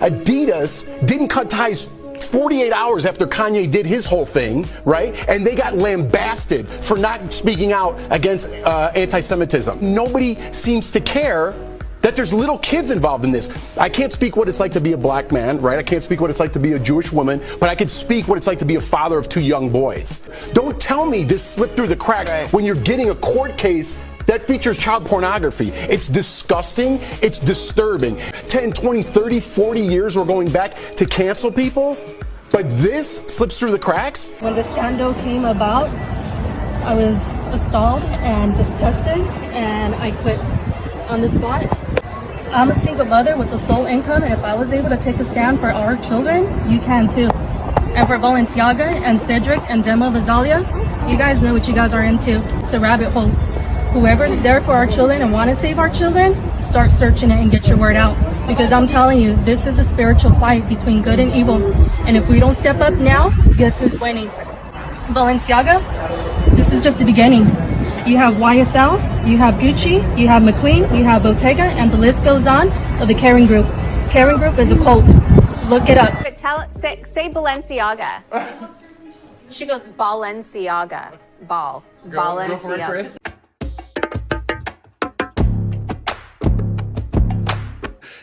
Adidas didn't cut ties 48 hours after Kanye did his whole thing, right? And they got lambasted for not speaking out against anti-Semitism. Nobody seems to care that there's little kids involved in this. I can't speak what it's like to be a black man, right? I can't speak what it's like to be a Jewish woman, but I can speak what it's like to be a father of 2 young boys. Don't tell me this slipped through the cracks when you're getting a court case that features child pornography. It's disgusting. It's disturbing. 10, 20, 30, 40 years we're going back to cancel people, but this slips through the cracks? When the scandal came about, I was stalled and disgusted, and I quit on the spot. I'm a single mother with a sole income, and if I was able to take a stand for our children, you can too. And for Balenciaga and Cedric and Demo Vazalia, you guys know what you guys are into. It's a rabbit hole. Whoever's there for our children and want to save our children, start searching it and get your word out. Because I'm telling you, this is a spiritual fight between good and evil. And if we don't step up now, guess who's winning? Balenciaga, this is just the beginning. You have YSL, you have Gucci, you have McQueen, you have Bottega, and the list goes on of the Kering Group. Kering Group is a cult. Look it up. But say Balenciaga. She goes Balenciaga. Balenciaga. Go for it, Chris.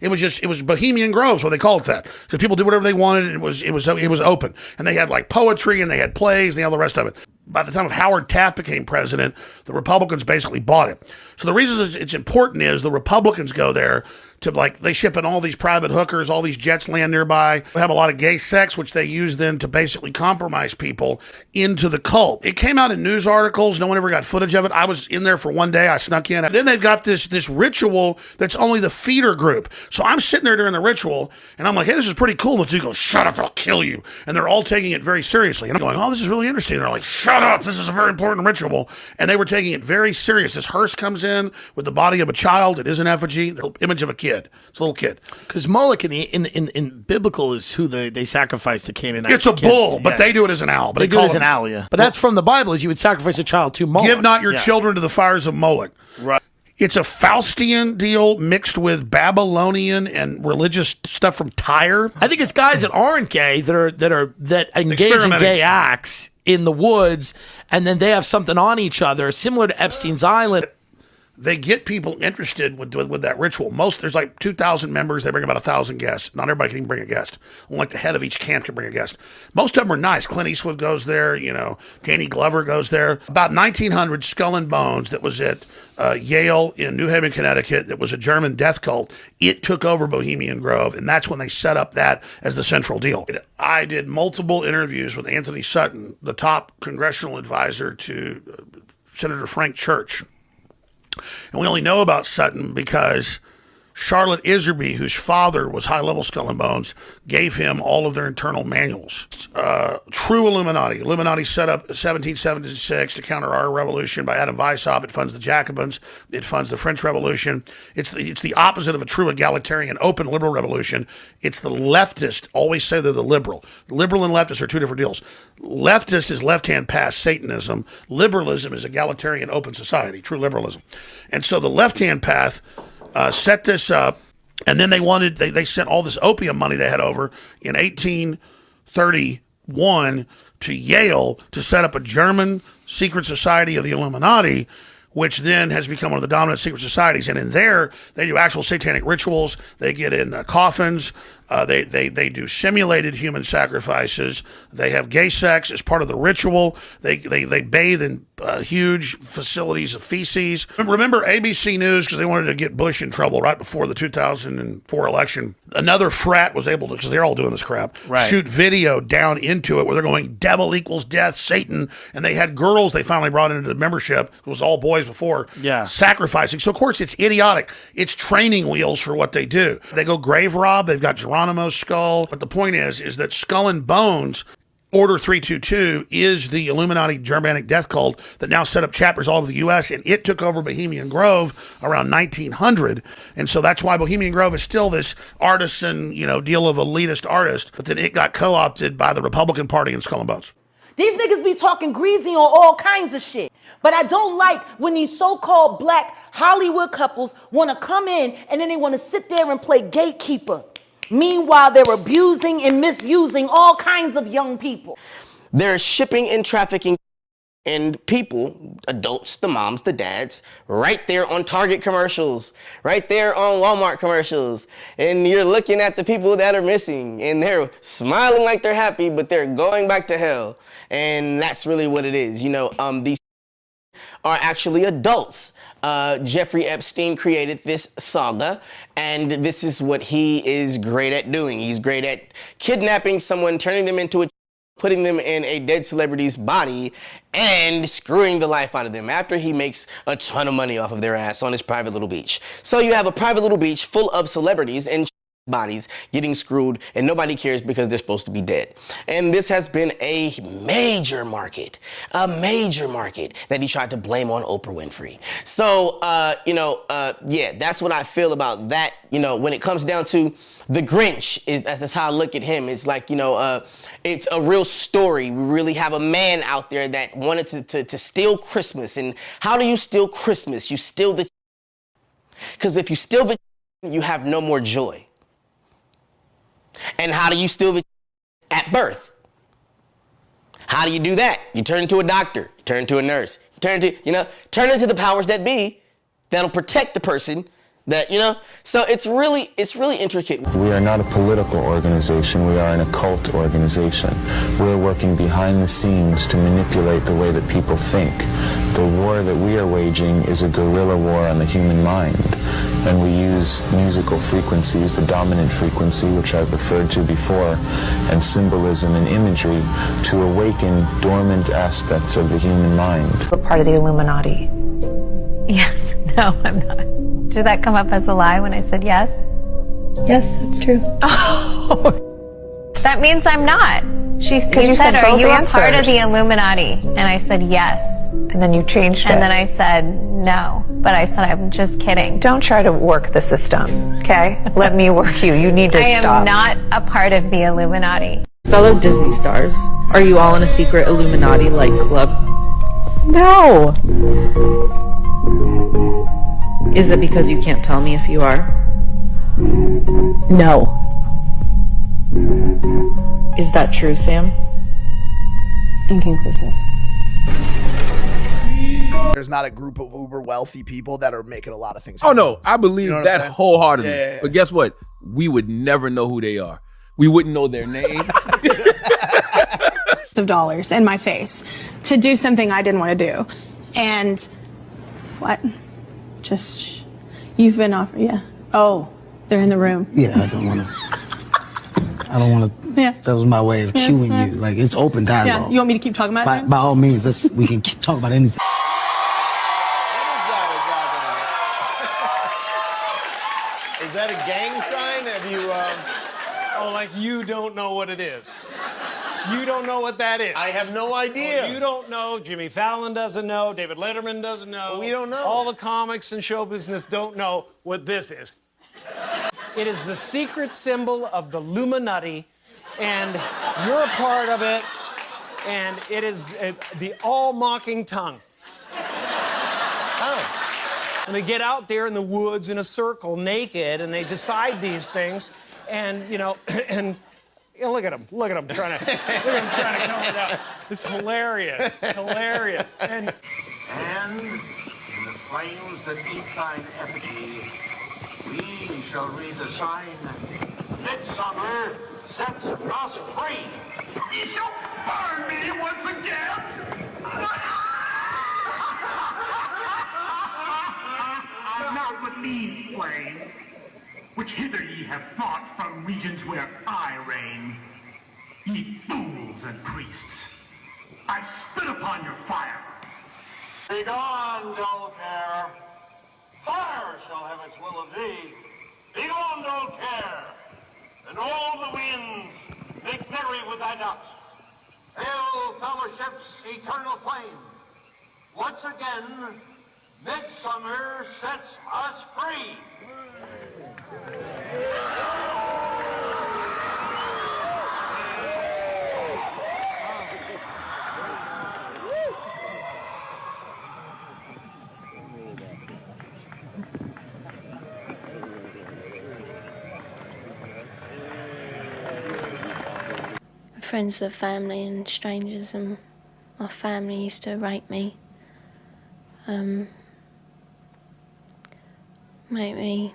It was Bohemian Groves, what they called it that, because people did whatever they wanted, and it was open, and they had like poetry, and they had plays, and all the rest of it. By the time Howard Taft became president, the Republicans basically bought it. So the reason it's important is the Republicans go there to, like, they ship in all these private hookers, all these jets land nearby. They have a lot of gay sex, which they use then to basically compromise people into the cult. It came out in news articles. No one ever got footage of it. I was in there for one day. I snuck in. Then they've got this ritual that's only the feeder group. So I'm sitting there during the ritual, and I'm like, hey, this is pretty cool. The dude goes, shut up, I'll kill you. And they're all taking it very seriously. And I'm going, oh, this is really interesting. And they're like, shut up, this is a very important ritual. And they were taking it very serious. This hearse comes in with the body of a child. It is an effigy, the image of a kid. It's a little kid. Because Moloch in biblical is who they sacrifice the Canaanite. It's a bull, but they do it as an owl. But they do it as an owl, yeah. But that's from the Bible, is you would sacrifice a child to Moloch. Give not your children to the fires of Moloch. Right. It's a Faustian deal mixed with Babylonian and religious stuff from Tyre. I think it's guys that aren't gay that engage in gay acts in the woods, and then they have something on each other, similar to Epstein's Island. They get people interested with that ritual. There's like 2,000 members. They bring about 1,000 guests. Not everybody can even bring a guest. Only like the head of each camp can bring a guest. Most of them are nice. Clint Eastwood goes there. Danny Glover goes there. About 1900, Skull and Bones, that was at Yale in New Haven, Connecticut, that was a German death cult. It took over Bohemian Grove, and that's when they set up that as the central deal. I did multiple interviews with Anthony Sutton, the top congressional advisor to Senator Frank Church. And we only know about Sutton because Charlotte Iserby, whose father was high-level Skull and Bones, gave him all of their internal manuals. True Illuminati. Illuminati set up 1776 to counter our revolution by Adam Weishaupt. It funds the Jacobins. It funds the French Revolution. It's the opposite of a true egalitarian, open liberal revolution. It's the leftist. Always say they're the liberal. Liberal and leftist are two different deals. Leftist is left-hand path Satanism. Liberalism is egalitarian, open society, true liberalism. And so the left-hand path set this up, and then they sent all this opium money they had over in 1831 to Yale to set up a German secret society of the Illuminati, which then has become one of the dominant secret societies. And in there, they do actual satanic rituals. They get in coffins. They do simulated human sacrifices. They have gay sex as part of the ritual. They bathe in huge facilities of feces. Remember ABC News, because they wanted to get Bush in trouble right before the 2004 election. Another frat was able to, because they're all doing this crap, shoot video down into it where they're going, devil equals death, Satan. And they had girls they finally brought into the membership. It was all boys before, sacrificing. So, of course, it's idiotic. It's training wheels for what they do. They go grave rob. They've got Geronimo's skull. But the point is that Skull and Bones, Order 322, is the Illuminati Germanic death cult that now set up chapters all over the U.S., and it took over Bohemian Grove around 1900. And so that's why Bohemian Grove is still this artisan, deal of elitist artist, but then it got co-opted by the Republican Party and Skull and Bones. These niggas be talking greasy on all kinds of shit. But I don't like when these so-called black Hollywood couples want to come in and then they want to sit there and play gatekeeper. Meanwhile, they're abusing and misusing all kinds of young people. They're shipping and trafficking and people, adults, the moms, the dads, right there on Target commercials, right there on Walmart commercials. And you're looking at the people that are missing and they're smiling like they're happy, but they're going back to hell. And that's really what it is. You know, these are actually adults. Jeffrey Epstein created this saga, and this is what he is great at doing. He's great at kidnapping someone, turning them into putting them in a dead celebrity's body and screwing the life out of them after he makes a ton of money off of their ass on his private little beach. So you have a private little beach full of celebrities and bodies getting screwed, and nobody cares because they're supposed to be dead. And this has been a major market that he tried to blame on Oprah Winfrey. So, yeah, that's what I feel about that. You know, when it comes down to the Grinch, that's how I look at him. It's like, it's a real story. We really have a man out there that wanted to steal Christmas. And how do you steal Christmas? You steal the, because if you steal the, you have no more joy. And how do you steal the at birth? How do you do that? You turn into a doctor, you turn into a nurse, you turn into the powers that be that'll protect the person that, so it's really intricate. We are not a political organization, we are an occult organization. We're working behind the scenes to manipulate the way that people think. The war that we are waging is a guerrilla war on the human mind. And we use musical frequencies, the dominant frequency, which I've referred to before, and symbolism and imagery to awaken dormant aspects of the human mind. We're part of the Illuminati. Yes. No, I'm not. Did that come up as a lie when I said yes? Yes, that's true. Oh, that means I'm not. You said said, are you answers. A part of the Illuminati? And I said yes. And then you changed it. And then I said no. But I said I'm just kidding. Don't try to work the system, okay? Let me work you. You need to stop. I am not a part of the Illuminati. Fellow Disney stars, are you all in a secret Illuminati-like club? No. Is it because you can't tell me if you are? No. Is that true, Sam? Inconclusive. There's not a group of uber wealthy people that are making a lot of things happen. Oh no, I believe that wholeheartedly. Yeah. But guess what? We would never know who they are. We wouldn't know their name. of dollars in my face to do something I didn't want to do. And what? Just, you've been offered, yeah. Oh, they're in the room. Yeah, I don't want to. Yeah. That was my way of cueing you. Like, it's open dialogue. Yeah, you want me to keep talking about it? By all means, we can talk about anything. Is that a gang sign? Have you, Oh, like you don't know what it is. You don't know what that is. I have no idea. Well, you don't know. Jimmy Fallon doesn't know. David Letterman doesn't know. We don't know. All the comics and show business don't know what this is. It is the secret symbol of the Illuminati, and you're a part of it, and it is the all-mocking tongue. Oh. And they get out there in the woods in a circle, naked, and they decide these things, and, and... look at him trying to come it out. It's hilarious. And in the flames that eat thine effigy, we shall read the sign, Midsummer sets us free. You shall burn me once again. Not with these flames, which hither ye have brought from regions where I reign. Ye fools and priests, I spit upon your fire. Begone, dull care. Fire shall have its will of thee. Begone, dull care, and all the winds make merry with thy doubts. Hail, fellowship's eternal flame. Once again, midsummer sets us free. friends of the family and strangers, and my family used to rape me. Make me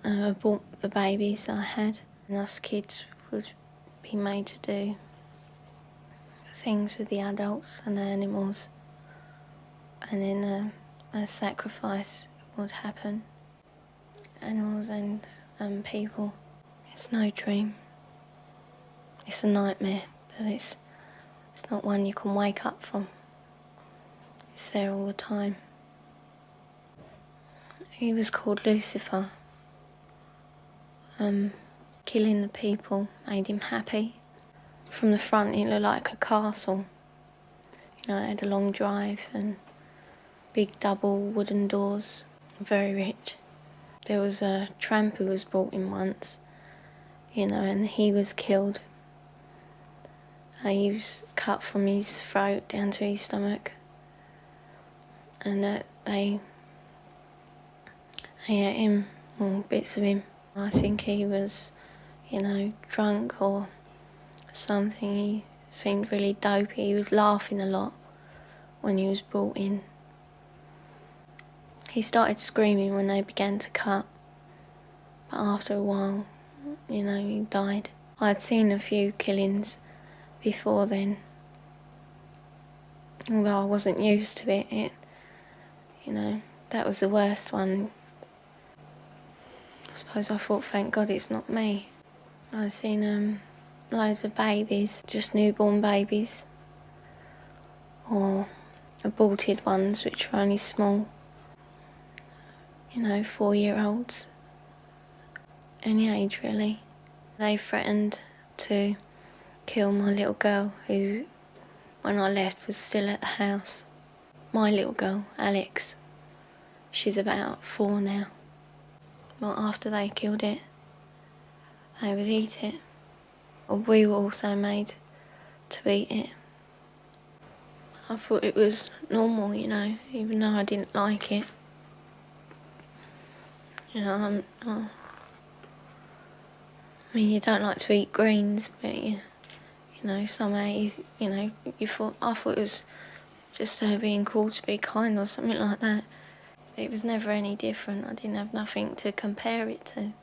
abort the babies I had, and us kids would be made to do things with the adults and the animals, and then a sacrifice would happen. Animals and people. It's no dream. It's a nightmare, but it's not one you can wake up from. It's there all the time. He was called Lucifer. Killing the people made him happy. From the front it looked like a castle. You know, it had a long drive and big double wooden doors. Very rich. There was a tramp who was brought in once, you know, and he was killed. He was cut from his throat down to his stomach, and they ate him, or bits of him. I think he was, you know, drunk or something. He seemed really dopey. He was laughing a lot when he was brought in. He started screaming when they began to cut, but after a while, you know, he died. I'd seen a few killings before then, although I wasn't used to it. You know, that was the worst one. I suppose I thought, thank God it's not me. I've seen loads of babies, just newborn babies, or aborted ones which were only small. You know, 4-year-olds, any age really. They threatened to kill my little girl, who, when I left, was still at the house. My little girl, Alex, she's about 4 now. Well, after they killed it, they would eat it. We were also made to eat it. I thought it was normal, you know, even though I didn't like it. You know, I mean, you don't like to eat greens, but you know, somehow I thought it was just her being called to be kind or something like that. It was never any different. I didn't have nothing to compare it to.